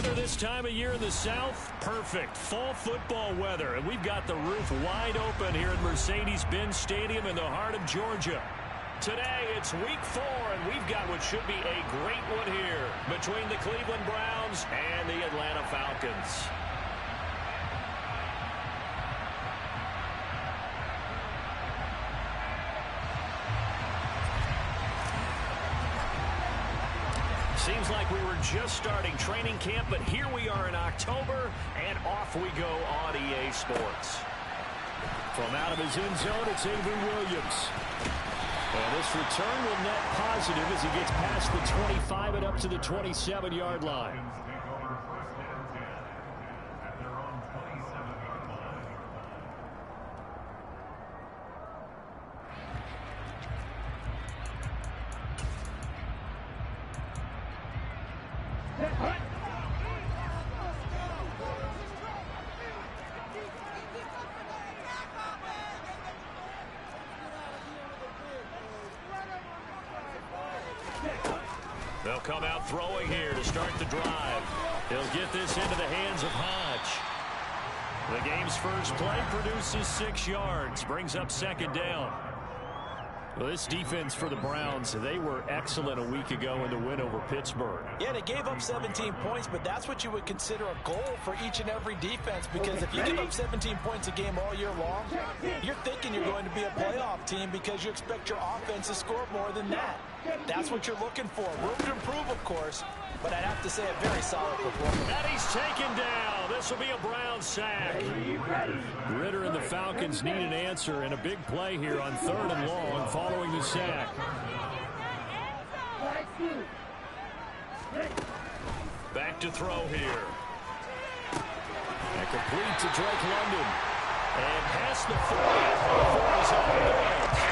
weather this time of year in the South? Perfect. Fall football weather. And we've got the roof wide open here at Mercedes-Benz Stadium in the heart of Georgia. Today, it's week 4, and we've got what should be a great one here between the Cleveland Browns and the Atlanta Falcons. Seems like we were just starting training camp, but here we are in October, and off we go on EA Sports. From out of his end zone, it's Avery Williams. And this return will net positive as he gets past the 25 and up to the 27-yard line. They'll come out throwing here to start the drive. He'll get this into the hands of Hodge. The game's first play produces 6 yards, brings up second down. Well, this defense for the Browns, they were excellent a week ago in the win over Pittsburgh. Yeah, they gave up 17 points, but that's what you would consider a goal for each and every defense, because if you give up 17 points a game all year long, you're thinking you're going to be a playoff team because you expect your offense to score more than that. That's what you're looking for. Room to improve, of course, but I'd have to say a very solid performance. And he's taken down. This will be a Brown sack. Ritter and the Falcons need an answer, and a big play here on 3rd and long following the sack. Back to throw here. And complete to Drake London. And past the 40 before he's off the bounds.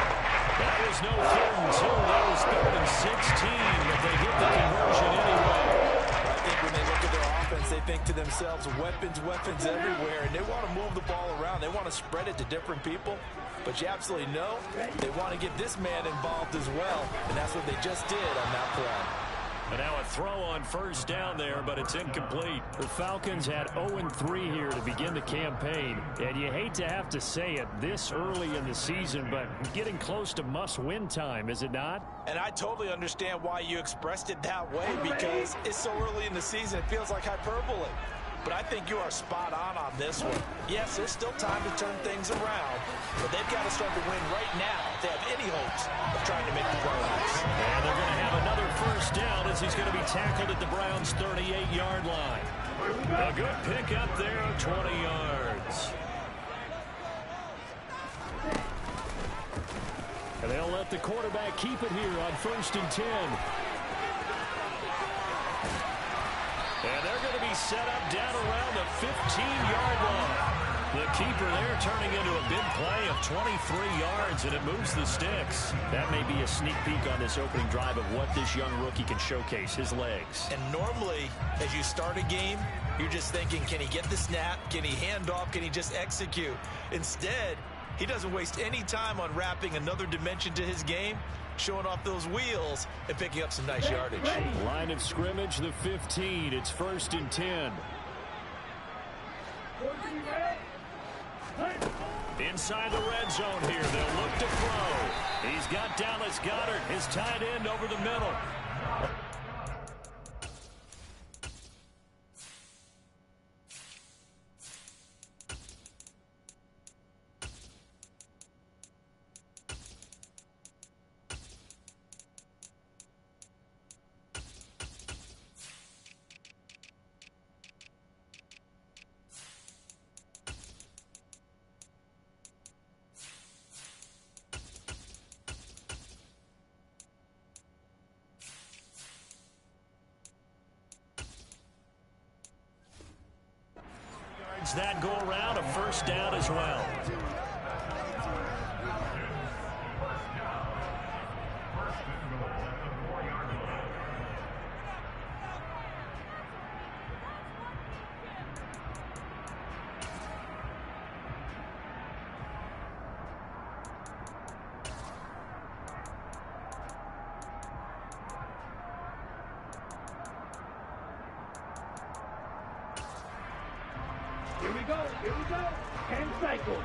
That was no 3rd and 2. That was 3rd and 16, but they get the conversion anyway. I think when they look at their offense, they think to themselves, weapons everywhere, and they want to move the ball around. They want to spread it to different people, but you absolutely know they want to get this man involved as well, and that's what they just did on that play. And now a throw on 1st down there, but it's incomplete. The Falcons had 0-3 here to begin the campaign. And you hate to have to say it this early in the season, but getting close to must-win time, is it not? And I totally understand why you expressed it that way, because it's so early in the season, it feels like hyperbole. But I think you are spot on this one. Yes, there's still time to turn things around, but they've got to start to win right now if they have any hopes of trying to make the playoffs. And they're going to have another 1st down as he's going to be tackled at the Browns' 38-yard line. A good pickup there of 20 yards. And they'll let the quarterback keep it here on 1st and 10. And they're going to be set up down around the 15-yard line. The keeper there turning into a big play of 23 yards, and it moves the sticks. That may be a sneak peek on this opening drive of what this young rookie can showcase, his legs. And normally, as you start a game, you're just thinking, can he get the snap? Can he hand off? Can he just execute? Instead, he doesn't waste any time on wrapping another dimension to his game, showing off those wheels and picking up some nice yardage. Line of scrimmage, the 15. It's 1st and 10. Inside the red zone here, they'll look to throw. He's got Dallas Goedert, his tight end, over the middle. That go around, a 1st down as well. Here we go. 10 cycles.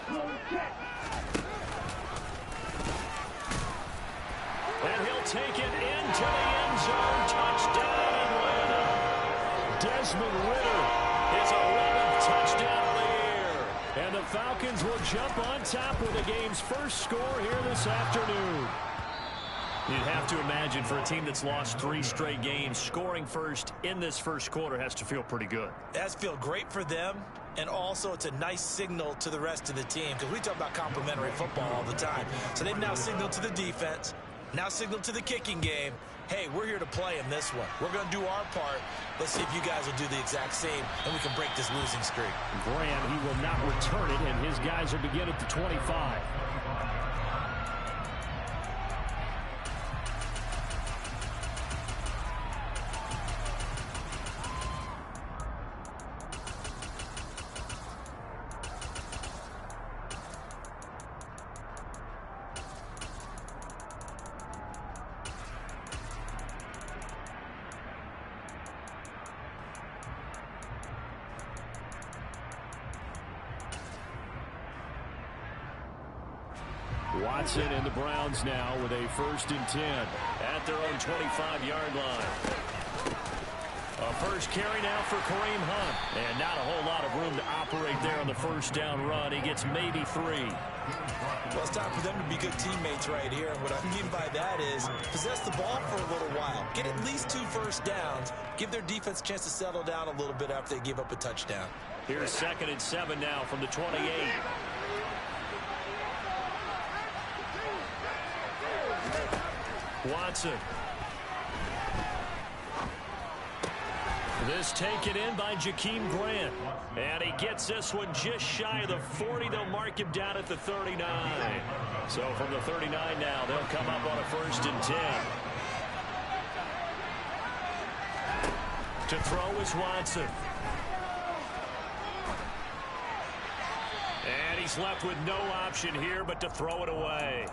Slow check. And he'll take it into the end zone. Touchdown, Atlanta. Desmond Ridder is 11th touchdown of the year. And the Falcons will jump on top with the game's first score here this afternoon. You'd have to imagine for a team that's lost 3 straight games, scoring first in this first quarter has to feel pretty good. It has to feel great for them, and also it's a nice signal to the rest of the team, because we talk about complementary football all the time. So they've now signaled to the defense, now signaled to the kicking game, hey, we're here to play in this one. We're going to do our part. Let's see if you guys will do the exact same, and we can break this losing streak. Graham, he will not return it, and his guys will begin at the 25. Watson and the Browns now with a 1st and 10 at their own 25-yard line. A first carry now for Kareem Hunt. And not a whole lot of room to operate there on the first down run. He gets maybe 3. Well, it's time for them to be good teammates right here. And what I mean by that is possess the ball for a little while. Get at least 2 first downs. Give their defense a chance to settle down a little bit after they give up a touchdown. Here's 2nd and 7 now from the 28. Watson. This taken in by Jakeem Grant. And he gets this one just shy of the 40. They'll mark him down at the 39. So from the 39 now, they'll come up on a 1st and 10. To throw is Watson. And he's left with no option here but to throw it away.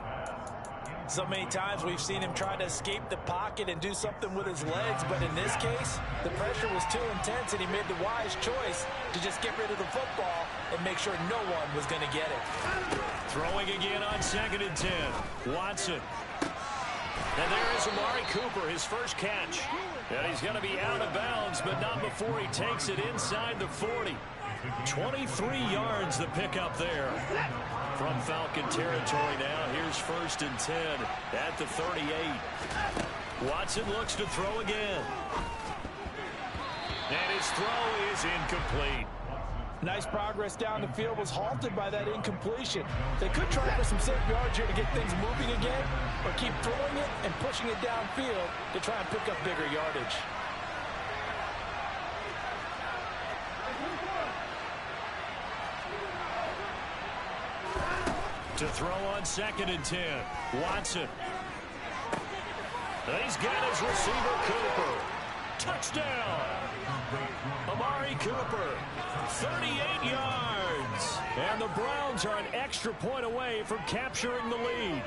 So many times we've seen him try to escape the pocket and do something with his legs, but in this case, the pressure was too intense and he made the wise choice to just get rid of the football and make sure no one was going to get it. Throwing again on 2nd and 10. Watson. And there is Amari Cooper, his first catch. And he's going to be out of bounds, but not before he takes it inside the 40. 23 yards the pickup there. From Falcon territory now, here's 1st and 10 at the 38. Watson looks to throw again. And his throw is incomplete. Nice progress down the field was halted by that incompletion. They could try for some safe yards here to get things moving again, or keep throwing it and pushing it downfield to try and pick up bigger yardage. To throw on 2nd and 10. Watson. And he's got his receiver, Cooper. Touchdown. Amari Cooper. 38 yards. And the Browns are an extra point away from capturing the lead.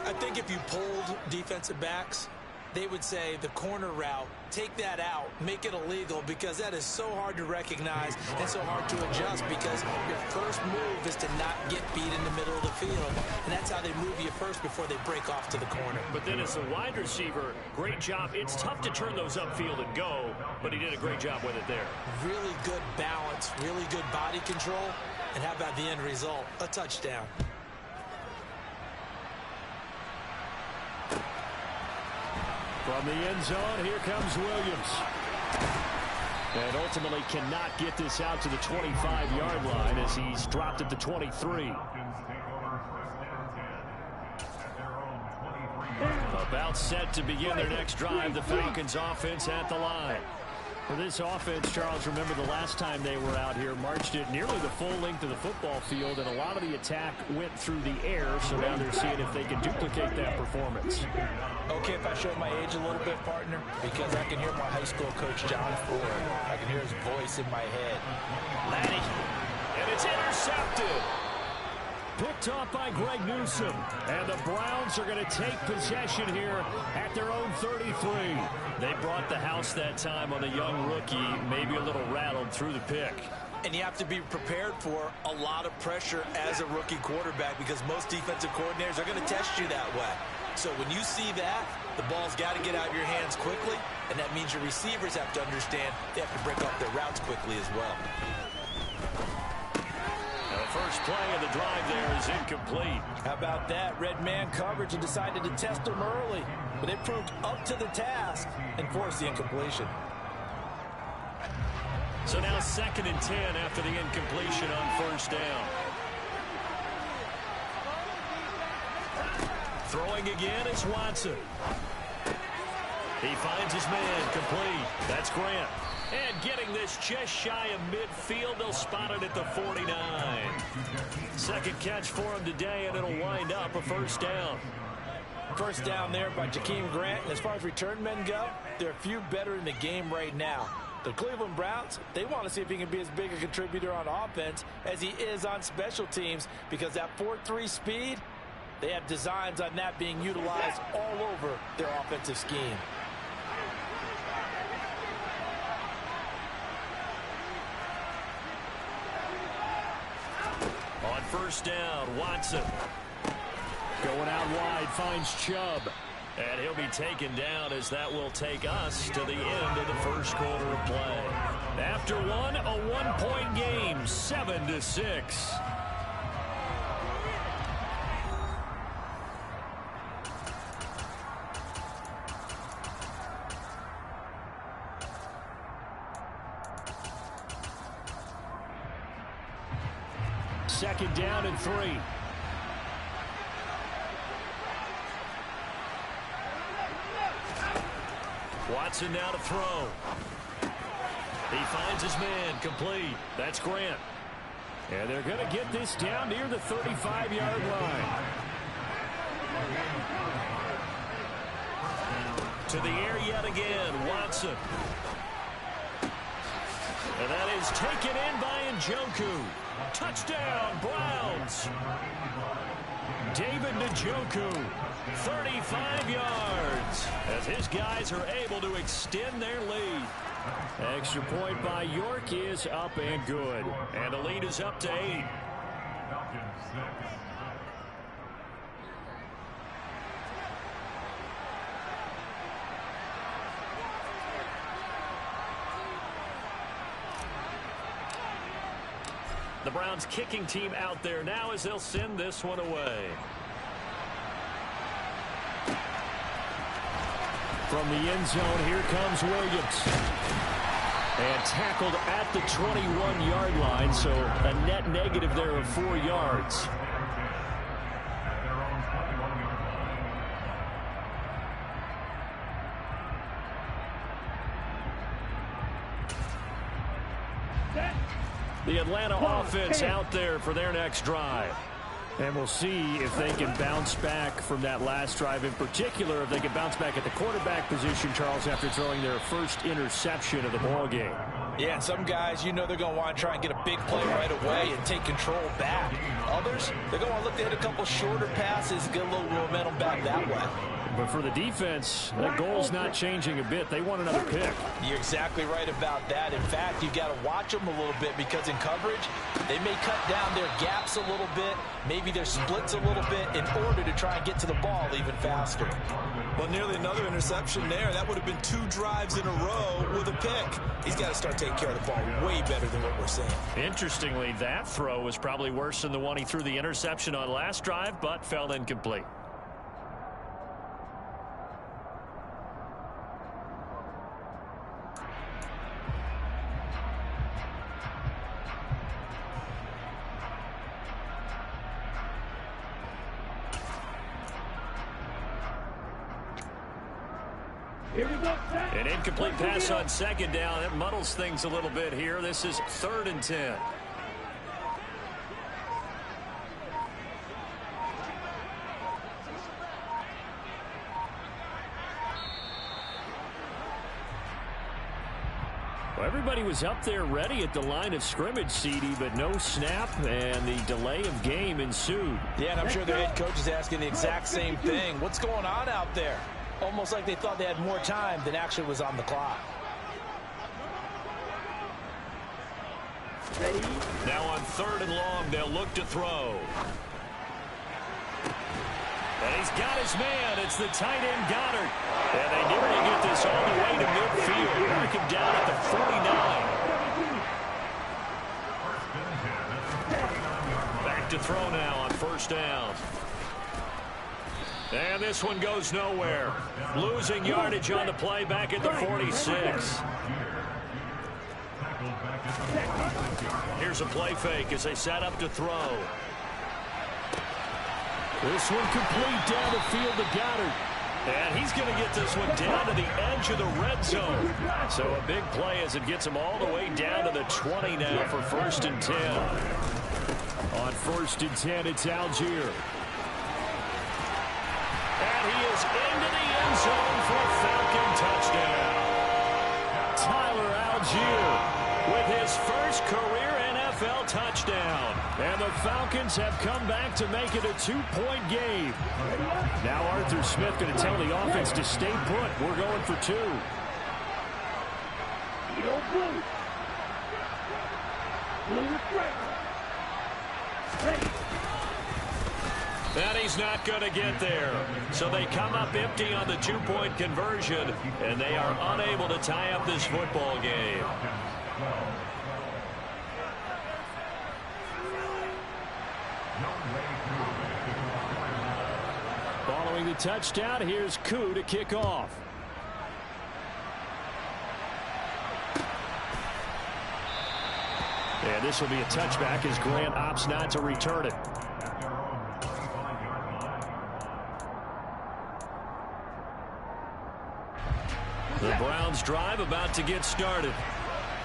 I think if you polled defensive backs, they would say the corner route, take that out, make it illegal, because that is so hard to recognize and so hard to adjust, because your first move is to not get beat in the middle of the field, and that's how they move you first before they break off to the corner. But then as a wide receiver, great job. It's tough to turn those upfield and go, but he did a great job with it there. Really good balance, really good body control, and how about the end result? A touchdown. From the end zone, here comes Williams. And ultimately cannot get this out to the 25-yard line as he's dropped at the 23. About set to begin their next drive, the Falcons offense at the line. For this offense, Charles, remember the last time they were out here, marched it nearly the full length of the football field, and a lot of the attack went through the air, so now they're seeing if they can duplicate that performance. Okay, if I show my age a little bit, partner, because I can hear my high school coach, John Ford. I can hear his voice in my head. Laddie, and it's intercepted. Picked off by Greg Newsome. And the Browns are going to take possession here at their own 33. They brought the house that time on a young rookie, maybe a little rattled through the pick. And you have to be prepared for a lot of pressure as a rookie quarterback because most defensive coordinators are going to test you that way. So when you see that, the ball's got to get out of your hands quickly, and that means your receivers have to understand they have to break off their routes quickly as well. The first play of the drive there is incomplete. How about that? Red man coverage and decided to test them early, but it proved up to the task and forced the incompletion. So now 2nd and 10 after the incompletion on first down. Throwing again is Watson. He finds his man complete. That's Grant. And getting this just shy of midfield, they'll spot it at the 49. Second catch for him today, and it'll wind up a first down. First down there by Jakeem Grant. And as far as return men go, there are a few better in the game right now. The Cleveland Browns, they want to see if he can be as big a contributor on offense as he is on special teams because that 4-3 speed, they have designs on that being utilized all over their offensive scheme. On first down, Watson. Going out wide, finds Chubb. And he'll be taken down as that will take us to the end of the first quarter of play. After one, a one-point game, 7-6. Second down and 3. Watson now to throw. He finds his man complete. That's Grant. And they're going to get this down near the 35-yard line. To the air yet again, Watson. And that is taken in by Njoku. Touchdown, Browns. David Njoku, 35 yards, as his guys are able to extend their lead. Extra point by York is up and good. And the lead is up to 8. The Browns kicking team out there now as they'll send this one away. From the end zone, here comes Williams. And tackled at the 21-yard line, so a net negative there of 4 yards. The Atlanta offense out there for their next drive. And we'll see if they can bounce back from that last drive. In particular, if they can bounce back at the quarterback position, Charles, after throwing their first interception of the ball game. Yeah, and some guys, you know they're going to want to try and get a big play right away and take control back. Others, they're going to want to look to hit a couple shorter passes, get a little momentum back that way. But for the defense, that goal's not changing a bit. They want another pick. You're exactly right about that. In fact, you've got to watch them a little bit because in coverage, they may cut down their gaps a little bit, maybe their splits a little bit in order to try and get to the ball even faster. Well, nearly another interception there. That would have been 2 drives in a row with a pick. He's got to start taking care of the ball way better than what we're seeing. Interestingly, that throw was probably worse than the one he threw the interception on last drive, but fell incomplete. An incomplete pass on second down. It muddles things a little bit here. This is 3rd and 10. Well, everybody was up there ready at the line of scrimmage, CD, but no snap, and the delay of game ensued. Yeah, and I'm sure their head coach is asking the exact same thing. What's going on out there? Almost like they thought they had more time than actually was on the clock. Now on 3rd and long, they'll look to throw. And he's got his man. It's the tight end, Goddard. And they nearly get this all the way to midfield. Mark him down at the 49. Back to throw now on 1st down. And this one goes nowhere. Losing yardage on the play back at the 46. Here's a play fake as they set up to throw. This one complete down the field to Goddard. And he's going to get this one down to the edge of the red zone. So a big play as it gets him all the way down to the 20 now for 1st and 10. On 1st and 10, it's Algier. And he is into the end zone for a Falcon touchdown. Tyler Algier with his first career NFL touchdown. And the Falcons have come back to make it a 2-point game. Now Arthur Smith going to tell the offense to stay put. We're going for 2. And he's not going to get there. So they come up empty on the 2-point conversion, and they are unable to tie up this football game. Following the touchdown, here's Koo to kick off. And this will be a touchback as Grant opts not to return it. The Browns drive about to get started.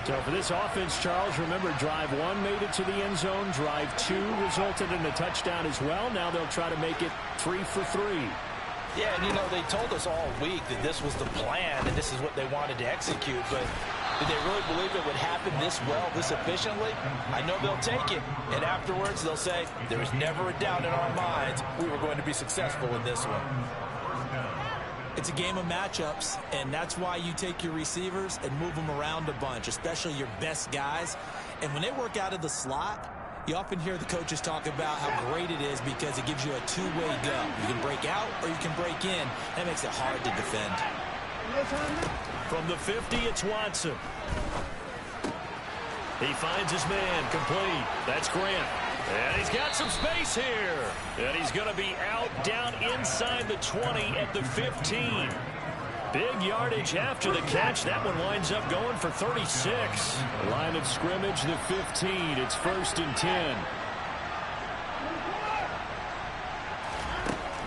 So for this offense, Charles, remember drive 1 made it to the end zone. Drive 2 resulted in a touchdown as well. Now they'll try to make it 3 for 3. Yeah, and you know, they told us all week that this was the plan and this is what they wanted to execute. But did they really believe it would happen this well, this efficiently? I know they'll take it. And afterwards, they'll say, there was never a doubt in our minds we were going to be successful in this one. It's a game of matchups, and that's why you take your receivers and move them around a bunch, especially your best guys. And when they work out of the slot, you often hear the coaches talk about how great it is because it gives you a two-way go. You can break out or you can break in. That makes it hard to defend. From the 50, it's Watson. He finds his man, complete. That's Grant. And he's got some space here. And he's going to be out down inside the 20 at the 15. Big yardage after the catch. That one winds up going for 36. Line of scrimmage, the 15. It's 1st and 10.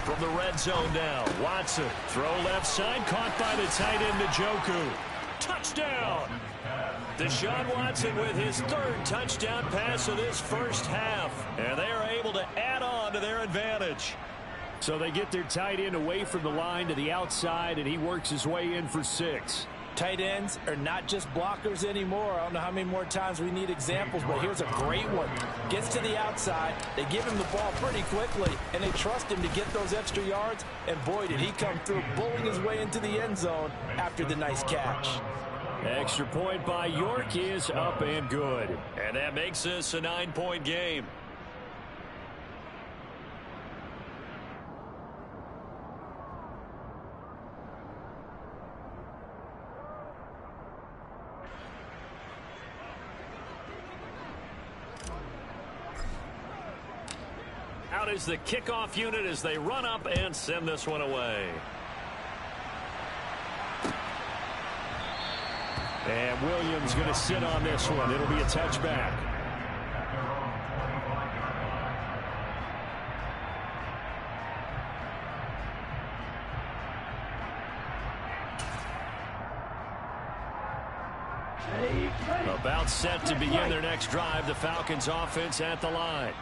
From the red zone now, Watson. Throw left side, caught by the tight end, Njoku. Touchdown! Deshaun Watson with his 3rd touchdown pass of this first half. And they are able to add on to their advantage. So they get their tight end away from the line to the outside, and he works his way in for 6. Tight ends are not just blockers anymore. I don't know how many more times we need examples, but here's a great one. Gets to the outside, they give him the ball pretty quickly, and they trust him to get those extra yards, and boy, did he come through, bullying his way into the end zone after the nice catch. Extra point by York is up and good. And that makes this a 9-point game. Out is the kickoff unit as they run up and send this one away. And Williams going to sit on this one. It'll be a touchback. About set to begin their next drive. The Falcons offense at the line.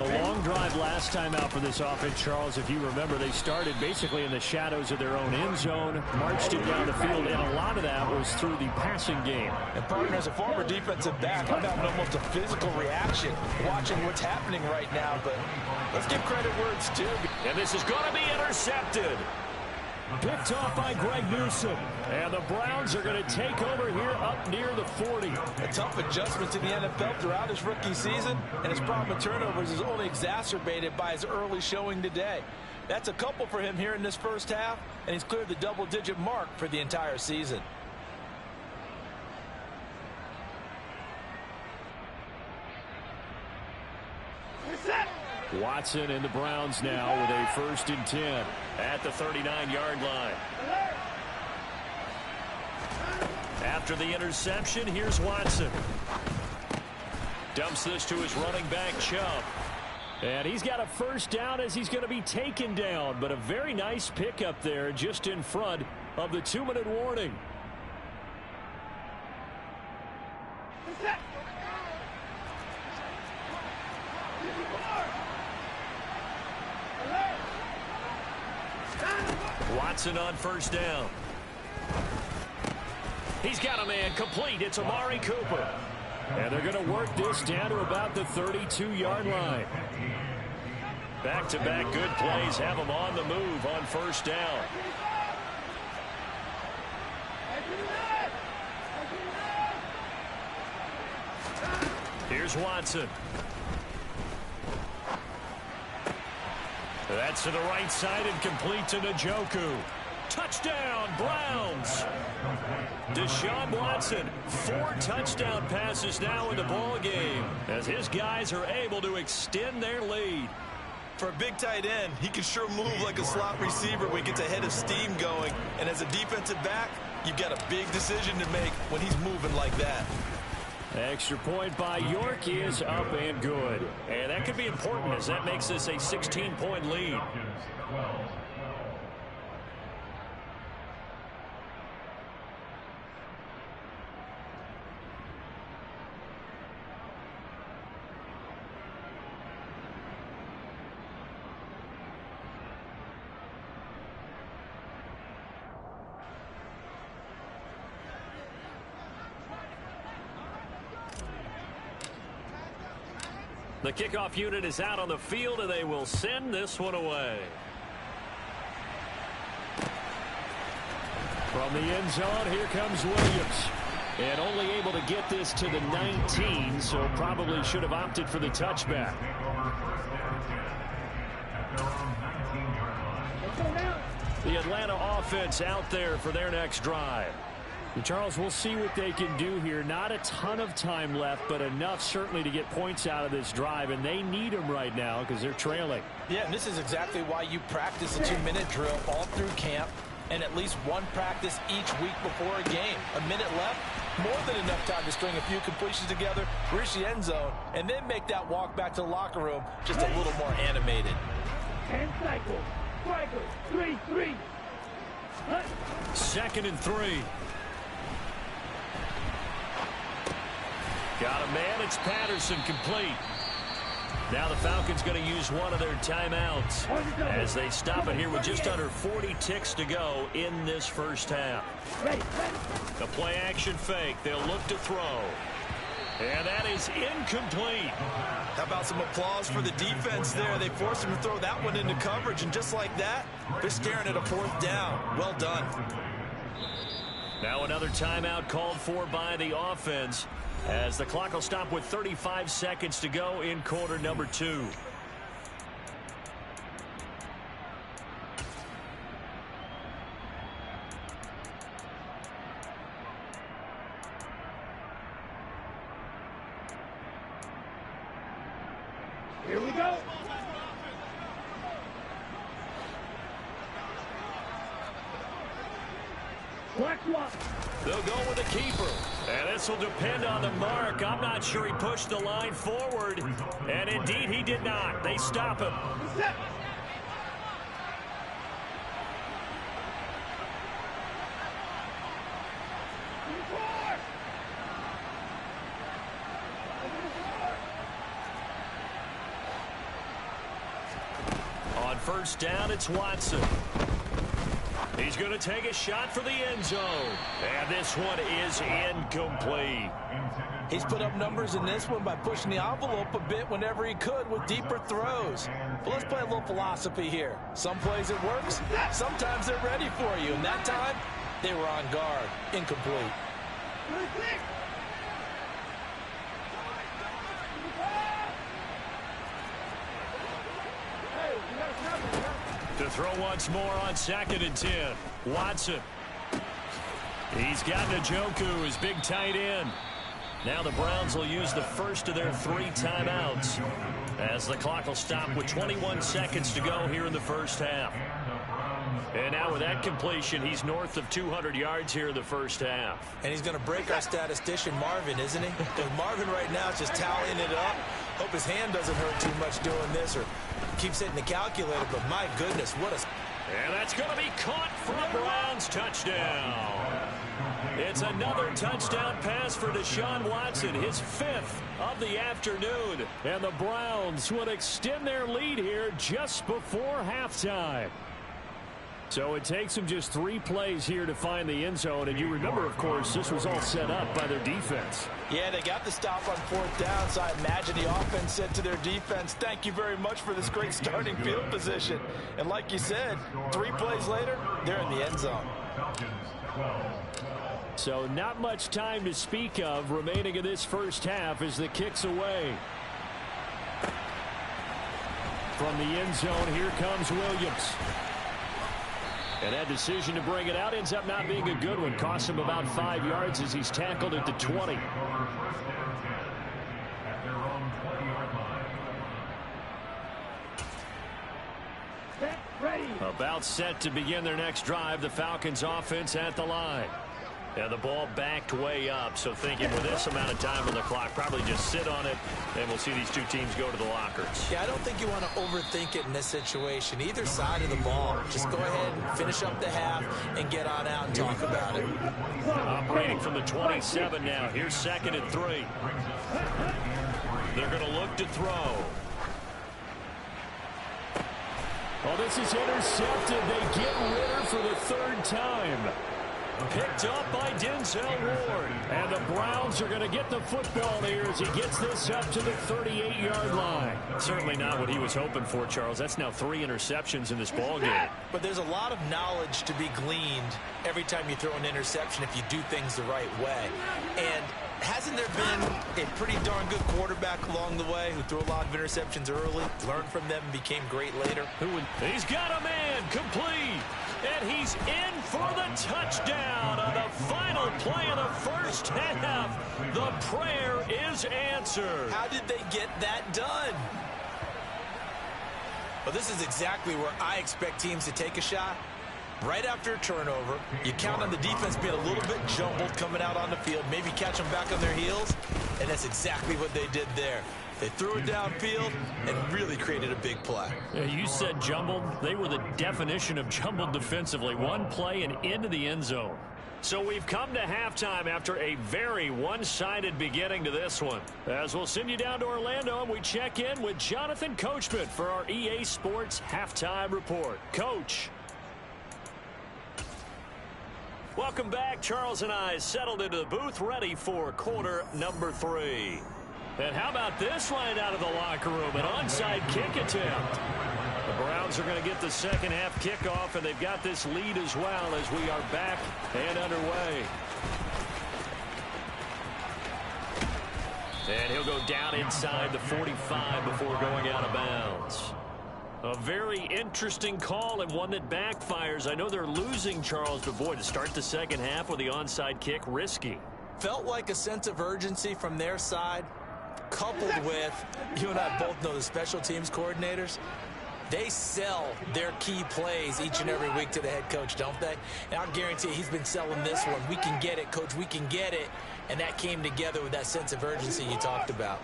A long drive last time out for this offense, Charles. If you remember, they started basically in the shadows of their own end zone, marched it down the field, and a lot of that was through the passing game. And partner, as a former defensive back, I'm having almost a physical reaction watching what's happening right now, but let's give credit where it's due. And this is going to be intercepted. Picked off by Greg Newsome. And the Browns are going to take over here up near the 40. A tough adjustment to the NFL throughout his rookie season, and his problem with turnovers is only exacerbated by his early showing today. That's a couple for him here in this first half, and he's cleared the double-digit mark for the entire season. Watson and the Browns now with a 1st and 10 at the 39-yard line. After the interception, here's Watson. Dumps this to his running back, Chubb. And he's got a 1st down as he's going to be taken down. But a very nice pickup there just in front of the 2-minute warning. Watson on 1st down. He's got a man complete. It's Amari Cooper. And they're going to work this down to about the 32-yard line. Back-to-back good plays have them on the move on 1st down. Here's Watson. That's to the right side and complete to Njoku. Touchdown, Browns. Deshaun Watson, 4 touchdown passes now in the ball game as his guys are able to extend their lead. For a big tight end, he can sure move like a slot receiver when he gets a head of steam going. And as a defensive back, you've got a big decision to make when he's moving like that. Extra point by York is up and good. And that could be important as that makes this a 16-point lead. The kickoff unit is out on the field, and they will send this one away. From the end zone, here comes Williams. And only able to get this to the 19, so probably should have opted for the touchback. The Atlanta offense out there for their next drive. Charles, we'll see what they can do here. Not a ton of time left, but enough certainly to get points out of this drive, and they need them right now because they're trailing. Yeah, and this is exactly why you practice a 2-minute drill all through camp and at least one practice each week before a game. A minute left, more than enough time to string a few completions together, reach the end zone, and then make that walk back to the locker room just a little more animated. 10 cycles. Striker, 3-3. 2nd and 3. Got a man. It's Patterson complete. Now the Falcons going to use one of their timeouts as they stop it here with just under 40 ticks to go in this first half. The play action fake. They'll look to throw. And that is incomplete. How about some applause for the defense there? They forced him to throw that one into coverage, and just like that, they're staring at a 4th down. Well done. Now another timeout called for by the offense as the clock will stop with 35 seconds to go in quarter number 2. Here we go. Black swap. They'll go with a keeper. And this will depend on the mark. I'm not sure he pushed the line forward. And indeed he did not. They stop him. On first down, it's Watson. He's going to take a shot for the end zone. And this one is incomplete. He's put up numbers in this one by pushing the envelope a bit whenever he could with deeper throws. But let's play a little philosophy here. Some plays it works, sometimes they're ready for you. And that time, they were on guard. Incomplete. To throw once more on 2nd and 10. Watson. He's got Njoku, his big tight end. Now the Browns will use the first of their 3 timeouts as the clock will stop with 21 seconds to go here in the first half. And now with that completion, he's north of 200 yards here in the first half. And he's going to break our statistician Marvin, isn't he? Because Marvin right now is just tallying it up. Hope his hand doesn't hurt too much doing this or keeps hitting the calculator. But my goodness, what a... And that's going to be caught for a Browns touchdown. It's another touchdown pass for Deshaun Watson, his 5th of the afternoon. And the Browns would extend their lead here just before halftime. So it takes them just 3 plays here to find the end zone. And you remember, of course, this was all set up by their defense. Yeah, they got the stop on 4th down, so I imagine the offense said to their defense, thank you very much for this great starting field position. And like you said, 3 plays later, they're in the end zone. So not much time to speak of remaining in this first half as the kick's away. From the end zone, here comes Williams. And that decision to bring it out ends up not being a good one. Costs him about 5 yards as he's tackled at the 20. About set to begin their next drive. The Falcons offense at the line. And the ball backed way up. So thinking with this amount of time on the clock, probably just sit on it, and we'll see these 2 teams go to the lockers. Yeah, I don't think you want to overthink it in this situation. Either side of the ball, just go ahead and finish up the half and get on out and talk about it. Operating from the 27 now. Here's 2nd and 3. They're going to look to throw. Oh, this is intercepted. They get Ritter for the 3rd time. Picked up by Denzel Ward. And the Browns are going to get the football here as he gets this up to the 38-yard line. Certainly not what he was hoping for, Charles. That's now 3 interceptions in this ball game. But there's a lot of knowledge to be gleaned every time you throw an interception if you do things the right way. And hasn't there been a pretty darn good quarterback along the way who threw a lot of interceptions early, learned from them, and became great later? He's got a man complete. And he's in for the touchdown on the final play of the first half. The prayer is answered. How did they get that done? Well, this is exactly where I expect teams to take a shot. Right after a turnover, you count on the defense being a little bit jumbled coming out on the field, maybe catch them back on their heels, and that's exactly what they did there. They threw it downfield and really created a big play. Yeah, you said jumbled. They were the definition of jumbled defensively. One play and into the end zone. So we've come to halftime after a very one-sided beginning to this one. As we'll send you down to Orlando and we check in with Jonathan Coachman for our EA Sports Halftime Report. Coach. Welcome back. Charles and I settled into the booth ready for quarter number 3. And how about this line out of the locker room? An onside kick attempt. The Browns are going to get the second half kickoff, and they've got this lead as well as we are back and underway. And he'll go down inside the 45 before going out of bounds. A very interesting call and one that backfires. I know they're losing, Charles, but boy, to start the second half with the onside kick, risky. Felt like a sense of urgency from their side. Coupled with, you and I both know the special teams coordinators, they sell their key plays each and every week to the head coach, don't they? And I'll guarantee you he's been selling this one. We can get it, coach, we can get it. And that came together with that sense of urgency you talked about.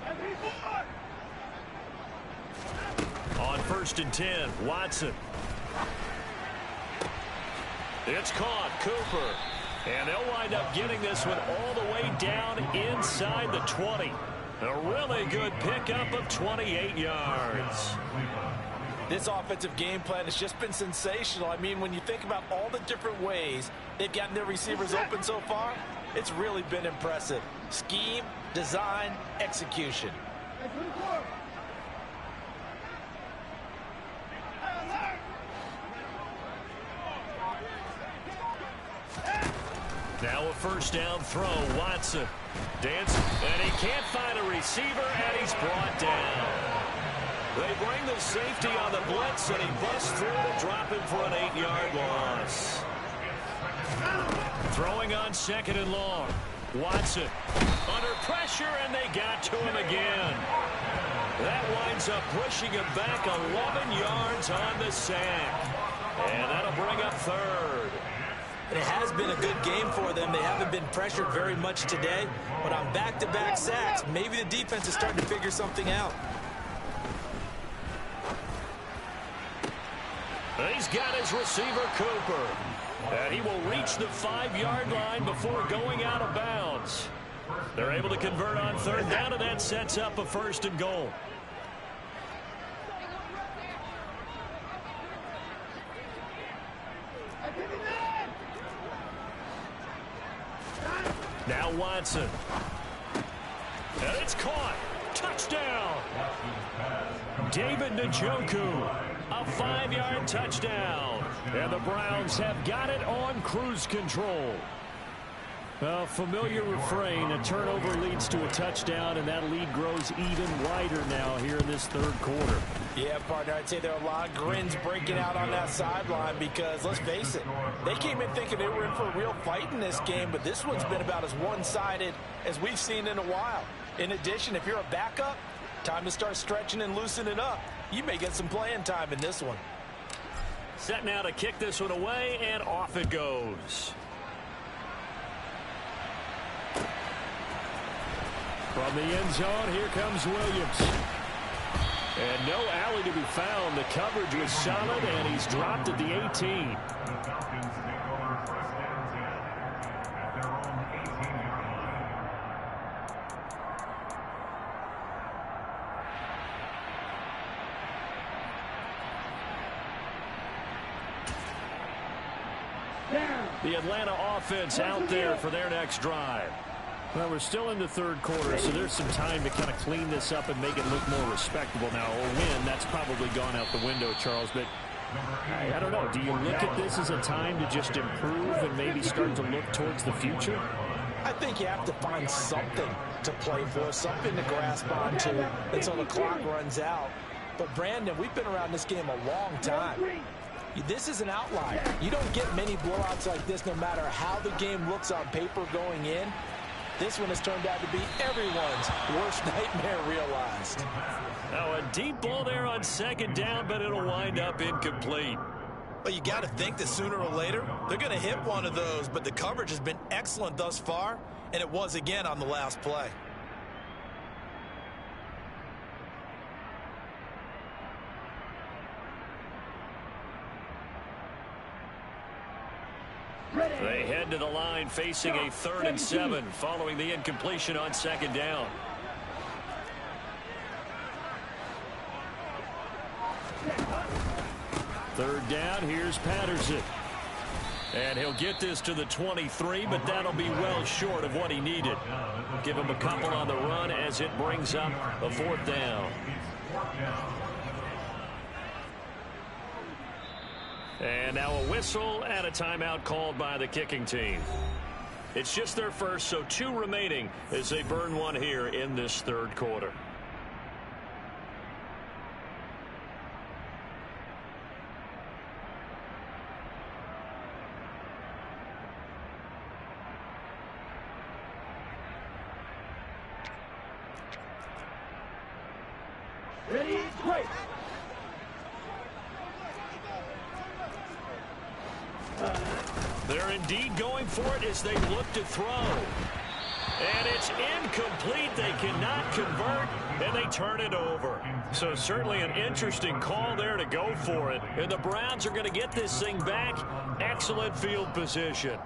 On 1st and 10, Watson. It's caught, Cooper. And they'll wind up getting this one all the way down inside the 20. A really good pickup of 28 yards. This offensive game plan has just been sensational. I mean, when you think about all the different ways they've gotten their receivers open so far, it's really been impressive. Scheme, design, execution. Now a first down throw. Watson dancing, and he can't find a receiver, and he's brought down. They bring the safety on the blitz, and he busts through to drop him for an 8-yard loss. Throwing on 2nd and long. Watson under pressure, and they got to him again. That winds up pushing him back 11 yards on the sack. And that'll bring up 3rd. It has been a good game for them. They haven't been pressured very much today, but on back-to-back sacks, maybe the defense is starting to figure something out. He's got his receiver, Cooper. And he will reach the 5-yard line before going out of bounds. They're able to convert on 3rd down, and that sets up a 1st and goal. Now Watson. And it's caught. Touchdown. David Njoku. A 5-yard touchdown. And the Browns have got it on cruise control. A familiar refrain. A turnover leads to a touchdown, and that lead grows even wider now here in this 3rd quarter. Yeah, partner, I'd say there are a lot of grins breaking out on that sideline because, let's face it, they came in thinking they were in for a real fight in this game, but this one's been about as one-sided as we've seen in a while. In addition, if you're a backup, time to start stretching and loosening up. You may get some playing time in this one. Set now to kick this one away, and off it goes. From the end zone, here comes Williams. And no alley to be found. The coverage was solid, and he's dropped at the 18. The Atlanta offense out there for their next drive. Well, we're still in the 3rd quarter, so there's some time to kind of clean this up and make it look more respectable now. A win, that's probably gone out the window, Charles, but I don't know. Do you look at this as a time to just improve and maybe start to look towards the future? I think you have to find something to play for, something to grasp onto until the clock runs out. But, Brandon, we've been around this game a long time. This is an outlier. You don't get many blowouts like this no matter how the game looks on paper going in. This one has turned out to be everyone's worst nightmare realized. Now a deep ball there on 2nd down, but it'll wind up incomplete. But you got to think that sooner or later they're going to hit one of those, but the coverage has been excellent thus far, and it was again on the last play. They head to the line facing a 3rd and 7 following the incompletion on 2nd down. Third down, here's Patterson. And he'll get this to the 23, but that'll be well short of what he needed. Give him a couple on the run as it brings up a 4th down. And now a whistle and a timeout called by the kicking team. It's just their first, so 2 remaining as they burn one here in this 3rd quarter. Ready, break. They're indeed going for it as they look to throw. And it's incomplete. They cannot convert, and they turn it over. So certainly an interesting call there to go for it. And the Browns are going to get this thing back. Excellent field position.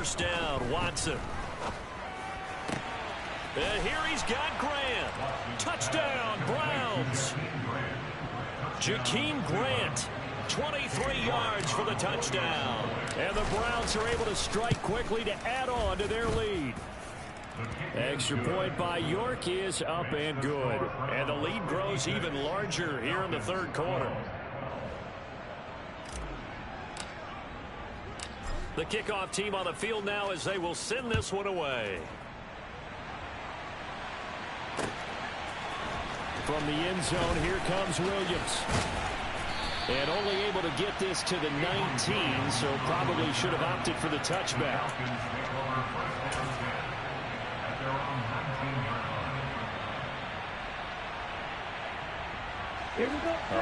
first down. Watson. And here he's got Grant. Touchdown, Browns. Jakeem Grant, 23 yards for the touchdown. And the Browns are able to strike quickly to add on to their lead. Extra point by York is up and good. And the lead grows even larger here in the third quarter. The kickoff team on the field now as they will send this one away. From the end zone, here comes Williams. And only able to get this to the 19, so probably should have opted for the touchback.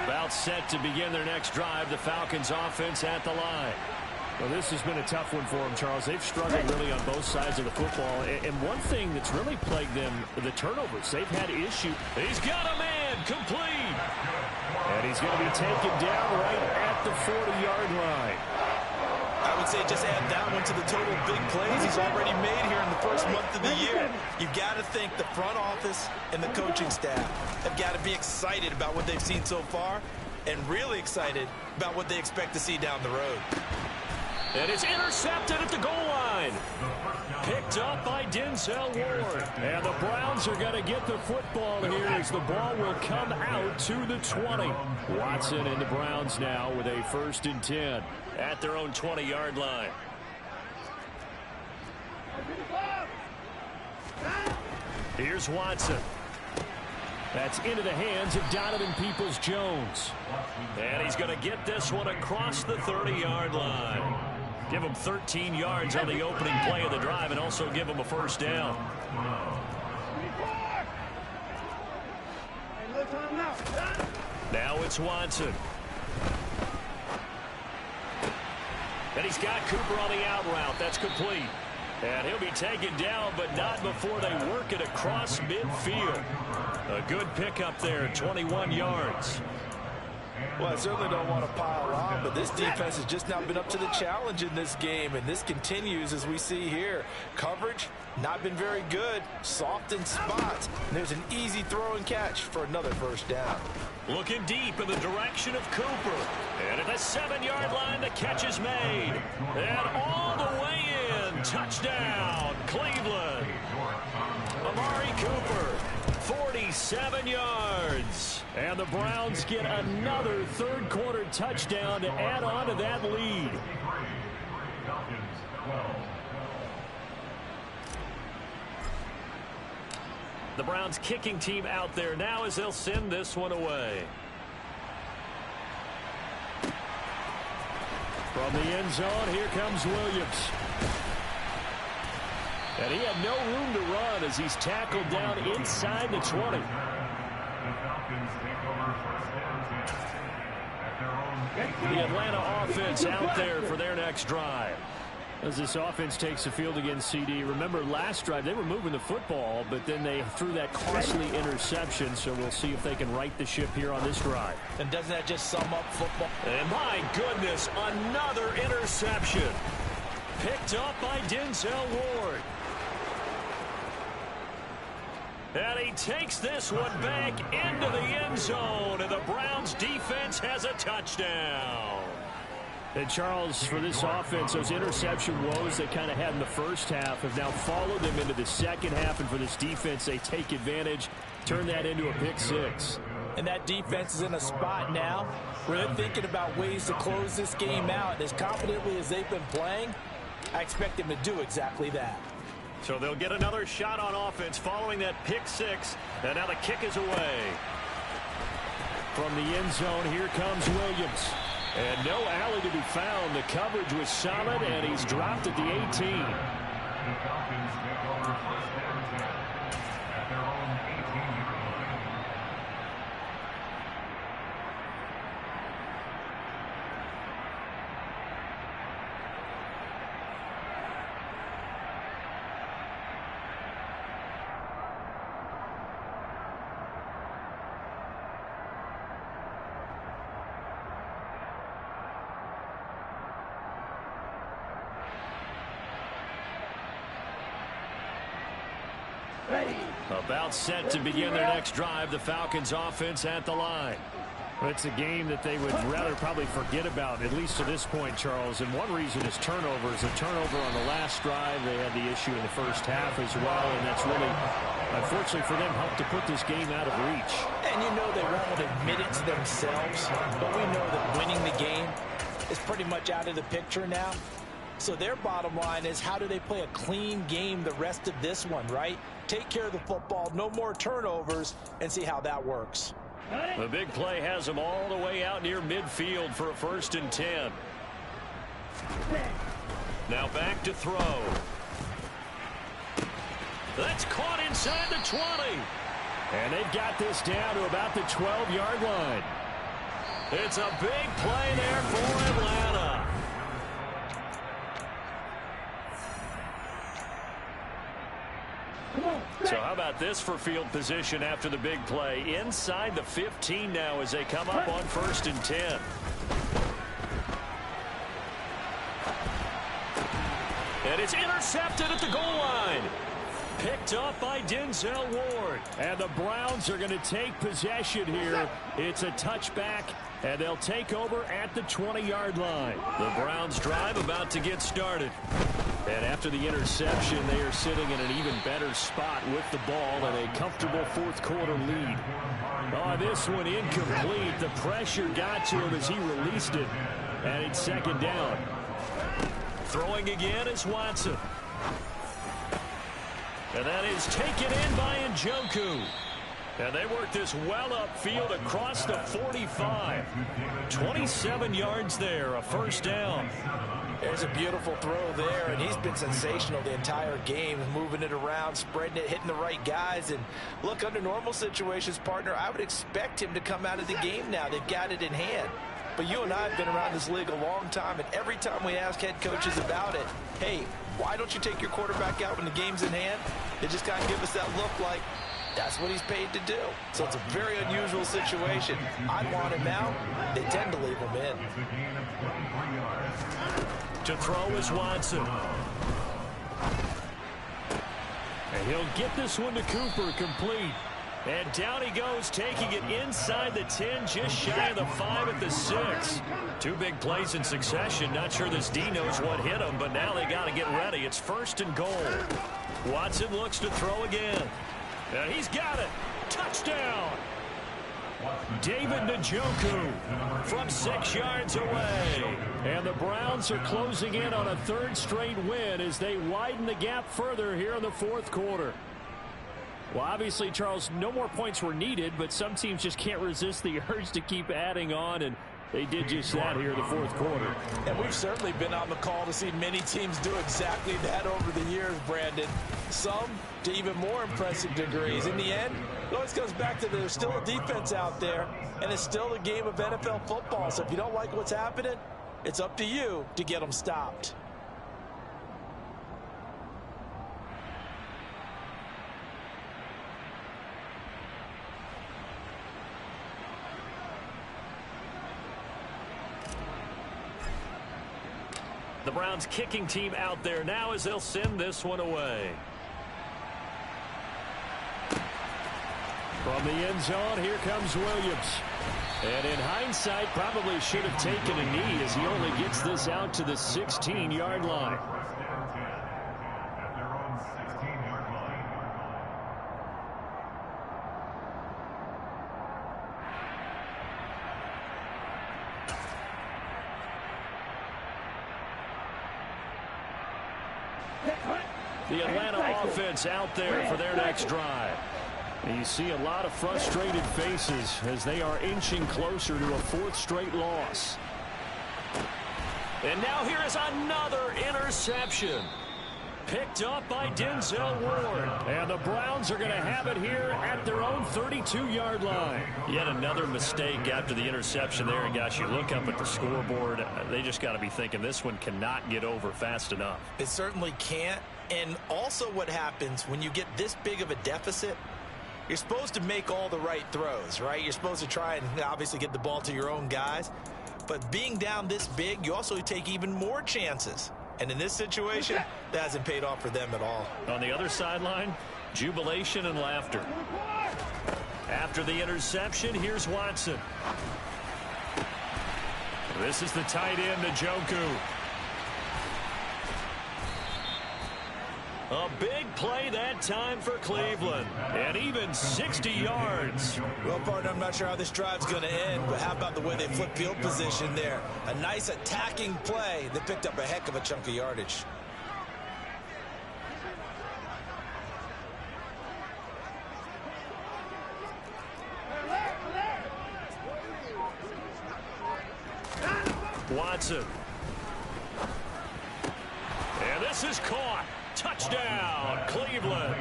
About set to begin their next drive, the Falcons offense at the line. Well, this has been a tough one for them, Charles. They've struggled really on both sides of the football. And one thing that's really plagued them, the turnovers. They've had issues. He's got a man, complete. And he's going to be taken down right at the 40-yard line. I would say just add that one to the total big plays he's already made here in the first month of the year. You've got to think the front office and the coaching staff have got to be excited about what they've seen so far and really excited about what they expect to see down the road. And it's intercepted at the goal line. Picked up by Denzel Ward. And the Browns are going to get the football here as the ball will come out to the 20. Watson and the Browns now with a 1st and 10 at their own 20-yard line. Here's Watson. That's into the hands of Donovan Peoples-Jones. And he's going to get this one across the 30-yard line. Give him 13 yards on the opening play of the drive and also give him a 1st down. Now it's Watson. And he's got Cooper on the out route. That's complete. And he'll be taken down, but not before they work it across midfield. A good pickup there, 21 yards. Well, I certainly don't want to pile on, but this defense has just not been up to the challenge in this game, and this continues as we see here. Coverage, not been very good, soft in spots. And there's an easy throw and catch for another 1st down. Looking deep in the direction of Cooper. And at the 7-yard line, the catch is made. And all the way in, touchdown, Cleveland. Amari Cooper, 47 yards. And the Browns get another third-quarter touchdown to add on to that lead. The Browns kicking team out there now as they'll send this one away. From the end zone, here comes Williams. And he had no room to run as he's tackled down inside the 20. The Atlanta offense out there for their next drive. As this offense takes the field against CD, remember last drive they were moving the football, but then they threw that costly interception, so we'll see if they can right the ship here on this drive. And doesn't that just sum up football? And my goodness, another interception. Picked up by Denzel Ward. And he takes this one back into the end zone, and the Browns defense has a touchdown. And Charles, for this offense, those interception woes they kind of had in the first half have now followed them into the second half, and for this defense, they take advantage, turn that into a pick 6. And that defense is in a spot now where they're thinking about ways to close this game out. And as confidently as they've been playing, I expect them to do exactly that. So they'll get another shot on offense following that pick 6, and now the kick is away. From the end zone, here comes Williams. And no alley to be found. The coverage was solid, and he's dropped at the 18. About set to begin their next drive, the Falcons offense at the line. It's a game that they would rather probably forget about, at least to this point, Charles. And one reason is turnovers. A turnover on the last drive. They had the issue in the first half as well, and that's really, unfortunately for them, helped to put this game out of reach. And you know they won't admit it to themselves, but we know that winning the game is pretty much out of the picture now. So their bottom line is, how do they play a clean game the rest of this one, right? Take care of the football, no more turnovers, and see how that works. The big play has them all the way out near midfield for a 1st and 10. Now back to throw. That's caught inside the 20. And they've got this down to about the 12-yard line. It's a big play there for Atlanta. So how about this for field position after the big play? Inside the 15 now as they come up on 1st and 10. And it's intercepted at the goal line. Picked up by Denzel Ward. And the Browns are going to take possession here. It's a touchback, and they'll take over at the 20-yard line. The Browns drive about to get started. And after the interception, they are sitting in an even better spot with the ball and a comfortable 4th quarter lead. Oh, this one incomplete. The pressure got to him as he released it. And it's 2nd down. Throwing again is Watson. And that is taken in by Njoku. And they work this well upfield across the 45. 27 yards there, a 1st down. There's a beautiful throw there, and he's been sensational the entire game, moving it around, spreading it, hitting the right guys. And look, under normal situations, partner, I would expect him to come out of the game now. They've got it in hand. But you and I have been around this league a long time, and every time we ask head coaches about it, hey, why don't you take your quarterback out when the game's in hand? They just kind of give us that look like that's what he's paid to do. So it's a very unusual situation. I'd want him out. They tend to leave him in. To throw is Watson. And he'll get this one to Cooper, complete. And down he goes, taking it inside the 10, just shy of the 5 at the 6. 2 big plays in succession. Not sure this D knows what hit him, but now they got to get ready. It's 1st and goal. Watson looks to throw again. And he's got it. Touchdown. David Njoku from 6 yards away. And the Browns are closing in on a 3rd straight win as they widen the gap further here in the 4th quarter. Well, obviously, Charles, no more points were needed, but some teams just can't resist the urge to keep adding on, and they did just that here in the 4th quarter. And we've certainly been on the call to see many teams do exactly that over the years, Brandon. Some to even more impressive degrees. In the end, it always comes back to there's still a defense out there, and it's still a game of NFL football. So if you don't like what's happening, it's up to you to get them stopped. The Browns kicking team out there now as they'll send this one away. From the end zone, here comes Williams. And in hindsight, probably should have taken a knee as he only gets this out to the 16-yard line. The Atlanta offense out there for their next drive. And you see a lot of frustrated faces as they are inching closer to a 4th straight loss. And now here is another interception. Picked up by Denzel Ward. And the Browns are going to have it here at their own 32-yard line. Yet another mistake after the interception there. And gosh, you look up at the scoreboard, they just got to be thinking this one cannot get over fast enough. It certainly can't. And also what happens when you get this big of a deficit, you're supposed to make all the right throws, right? You're supposed to try and obviously get the ball to your own guys. But being down this big, you also take even more chances. And in this situation, that hasn't paid off for them at all. On the other sideline, Jubilation and laughter. After the interception, here's Watson. This is the tight end, Njoku. A big play that time for Cleveland. And even 60 yards. Well, partner, I'm not sure how this drive's going to end, but how about the way they flip field position there? A nice attacking play that picked up a heck of a chunk of yardage. Watson. And this is caught. Touchdown, Cleveland.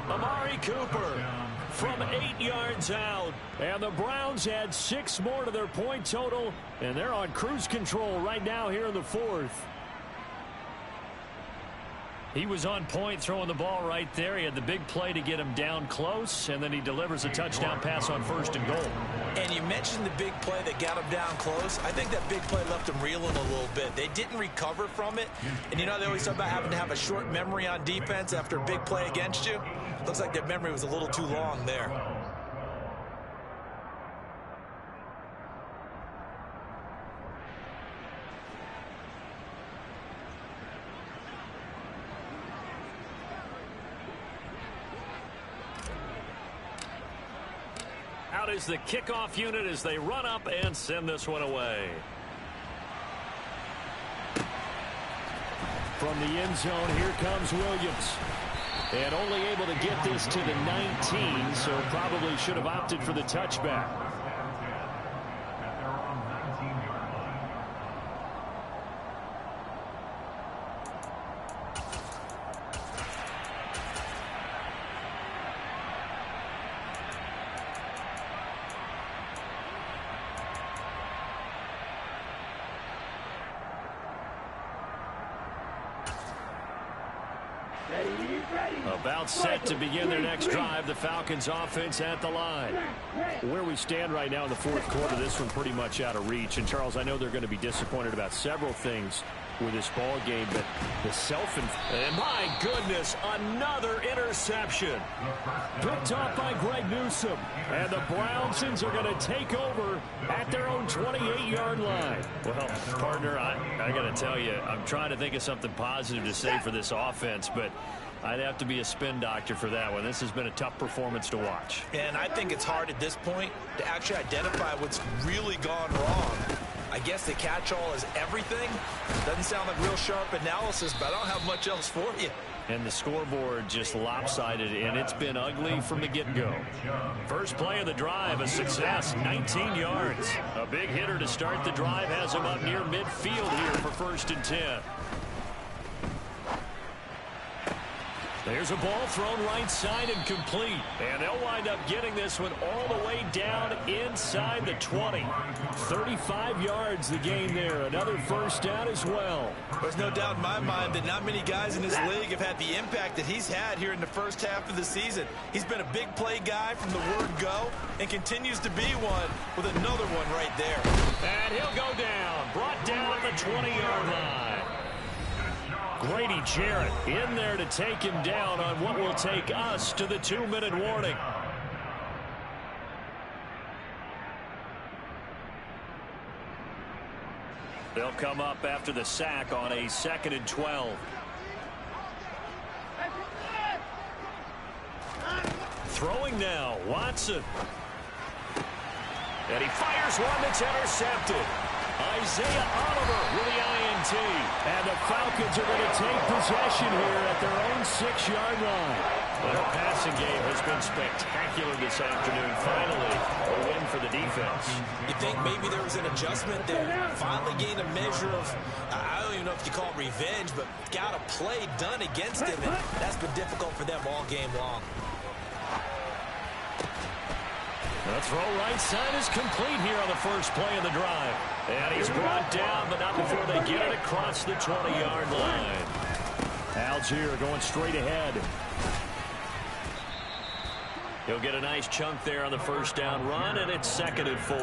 Amari Cooper from 8 yards out. And the Browns add 6 more to their point total, and they're on cruise control right now here in the 4th. He was on point throwing the ball right there. He had the big play to get him down close, and then he delivers a touchdown pass on 1st and goal. And you mentioned the big play that got him down close. I think that big play left him reeling a little bit. They didn't recover from it. And you know, they always talk about having to have a short memory on defense after a big play against you. Looks like their memory was a little too long there. Out is the kickoff unit as they run up and send this one away. From the end zone, here comes Williams. And only able to get this to the 19, so probably should have opted for the touchback. About set to begin their next drive. The Falcons offense at the line. Where we stand right now in the 4th quarter, this one pretty much out of reach. And Charles, I know they're going to be disappointed about several things with this ball game, but the and my goodness, another interception. Picked off by Greg Newsome. And the Brownsons are going to take over at their own 28-yard line. Well, partner, I got to tell you, I'm trying to think of something positive to say for this offense, but I'd have to be a spin doctor for that one. This has been a tough performance to watch. And I think it's hard at this point to actually identify what's really gone wrong. I guess the catch-all is everything. Doesn't sound like real sharp analysis, but I don't have much else for you. And the scoreboard just lopsided, and it's been ugly from the get-go. First play of the drive, a success, 19 yards. A big hitter to start the drive has him up near midfield here for 1st and 10. There's a ball thrown right side and complete. And they'll wind up getting this one all the way down inside the 20. 35 yards the gain there. Another first down as well. There's no doubt in my mind that not many guys in this league have had the impact that he's had here in the first half of the season. He's been a big play guy from the word go and continues to be one with another one right there. And he'll go down. Brought down at the 20-yard line. Grady Jarrett in there to take him down on what will take us to the 2-minute warning. They'll come up after the sack on a 2nd and 12. Throwing now, Watson. And he fires one that's intercepted. Isaiah Oliver with the INT. And the Falcons are going to take possession here at their own 6-yard line. Their passing game has been spectacular this afternoon. Finally, a win for the defense. You think maybe there was an adjustment there? Finally gained a measure of, I don't even know if you call it revenge, but got a play done against him, and that's been difficult for them all game long. The throw right side is complete here on the first play of the drive. And he's brought down, but not before they get it across the 20-yard line. Algier going straight ahead. He'll get a nice chunk there on the first down run, and it's 2nd and 4.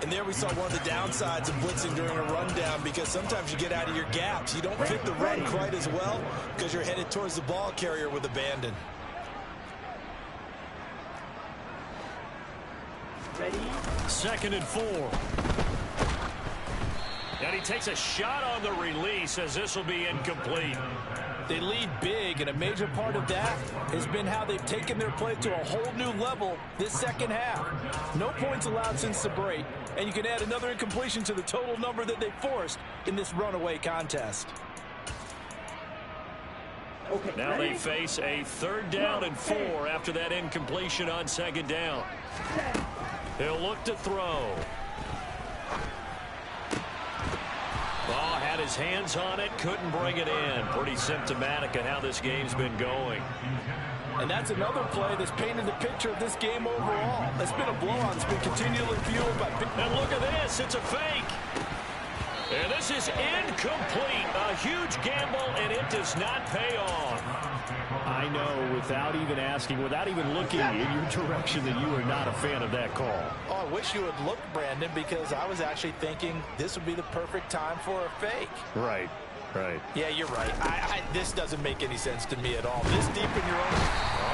And there we saw one of the downsides of blitzing during a rundown, because sometimes you get out of your gaps. You don't fit the run quite as well because you're headed towards the ball carrier with abandon. 2nd and 4. And he takes a shot on the release as this will be incomplete. They lead big, and a major part of that has been how they've taken their play to a whole new level this second half. No points allowed since the break, and you can add another incompletion to the total number that they forced in this runaway contest. Okay, now ready? they face a 3rd down and 4 after that incompletion on 2nd down. He'll look to throw. Ball had his hands on it, couldn't bring it in. Pretty symptomatic of how this game's been going. And that's another play that's painted the picture of this game overall. It's been a blowout. It's been continually fueled by... And look at this. It's a fake. And this is incomplete. A huge gamble, and it does not pay off. I know, without even asking, without even looking in your direction, that you are not a fan of that call. Oh, I wish you had looked, Brandon, because I was actually thinking this would be the perfect time for a fake. Right, right. Yeah, you're right. This doesn't make any sense to me at all. This deep in your own...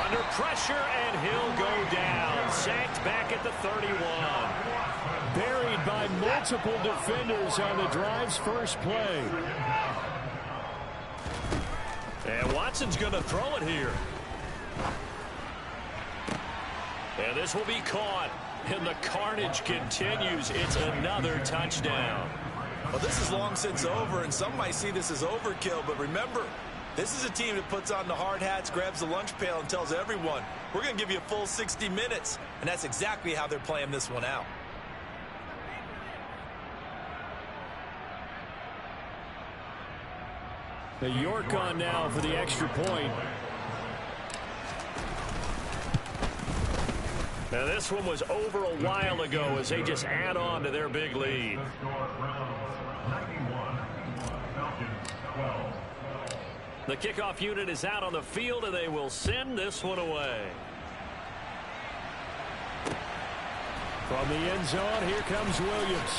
Under pressure, and he'll go down. Sacked back at the 31. Buried by multiple defenders on the drive's first play. And Watson's going to throw it here. And this will be caught. And the carnage continues. It's another touchdown. Well, this is long since over, and some might see this as overkill. But remember, this is a team that puts on the hard hats, grabs the lunch pail, and tells everyone, we're going to give you a full 60 minutes. And that's exactly how they're playing this one out. The York on now for the extra point. Now this one was over a while ago as they just add on to their big lead. The kickoff unit is out on the field, and they will send this one away. From the end zone, here comes Williams.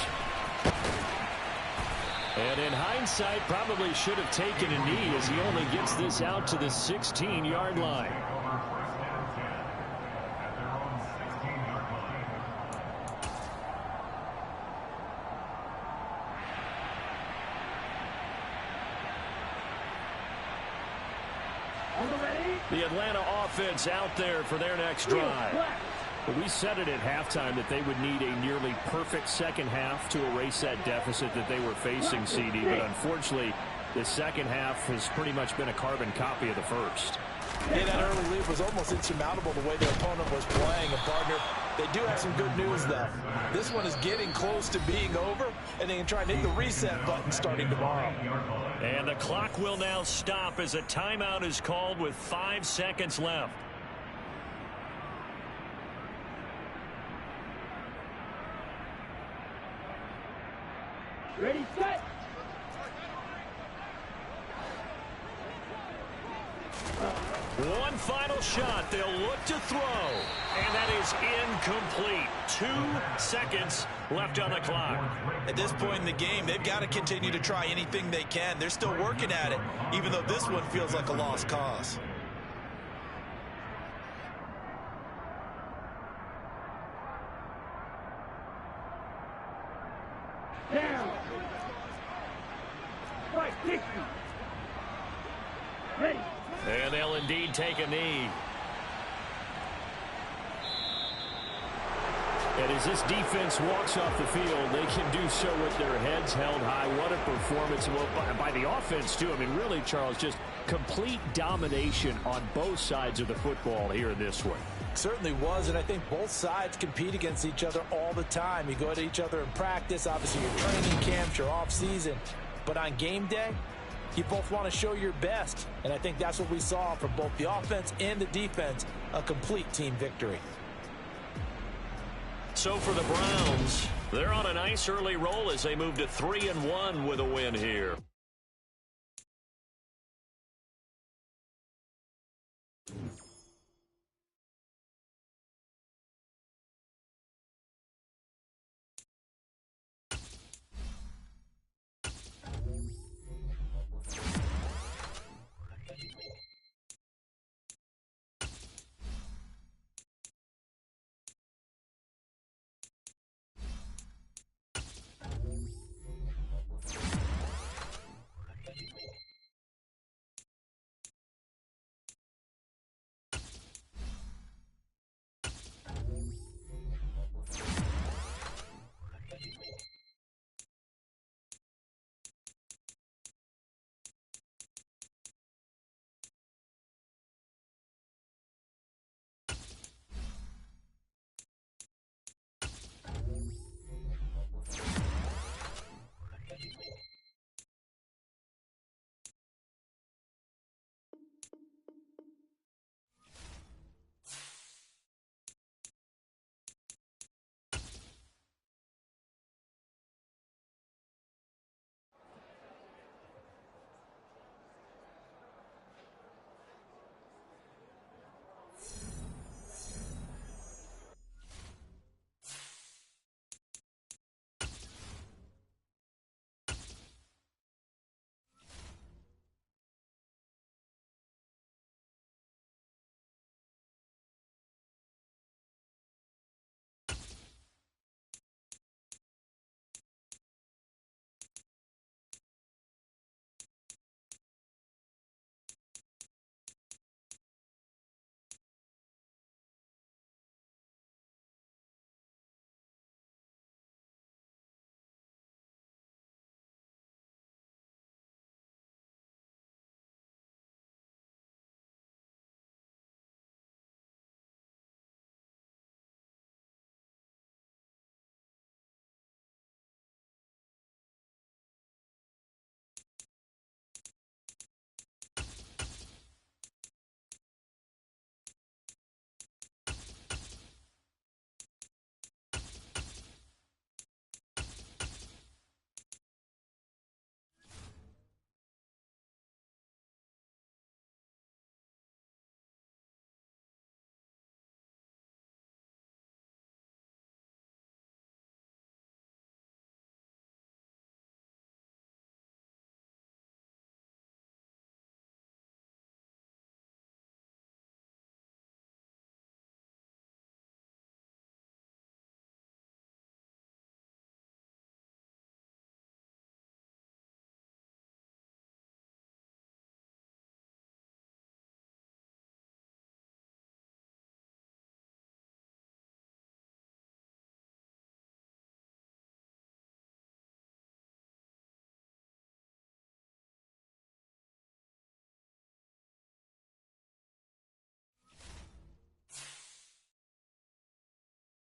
And in hindsight, probably should have taken a knee as he only gets this out to the 16-yard line. The Atlanta offense out there for their next drive. But we said it at halftime that they would need a nearly perfect second half to erase that deficit that they were facing, CD. But unfortunately, the second half has pretty much been a carbon copy of the first. Yeah, that early lead was almost insurmountable the way their opponent was playing. And, partner, they do have some good news, though. This one is getting close to being over, and they can try and hit the reset button starting tomorrow. And the clock will now stop as a timeout is called with 5 seconds left. Ready, set. One final shot. They'll look to throw. And that is incomplete. 2 seconds left on the clock. At this point in the game, they've got to continue to try anything they can. They're still working at it, even though this one feels like a lost cause. Down. Right, 60. Ready. And they'll indeed take a knee. And as this defense walks off the field, they can do so with their heads held high. What a performance by the offense, too. I mean, really, Charles, just complete domination on both sides of the football here in this one. Certainly was, and I think both sides compete against each other all the time. You go at each other in practice, obviously your training camps, your off-season. But on game day, you both want to show your best. And I think that's what we saw from both the offense and the defense, a complete team victory. So for the Browns, they're on a nice early roll as they move to 3-1 with a win here.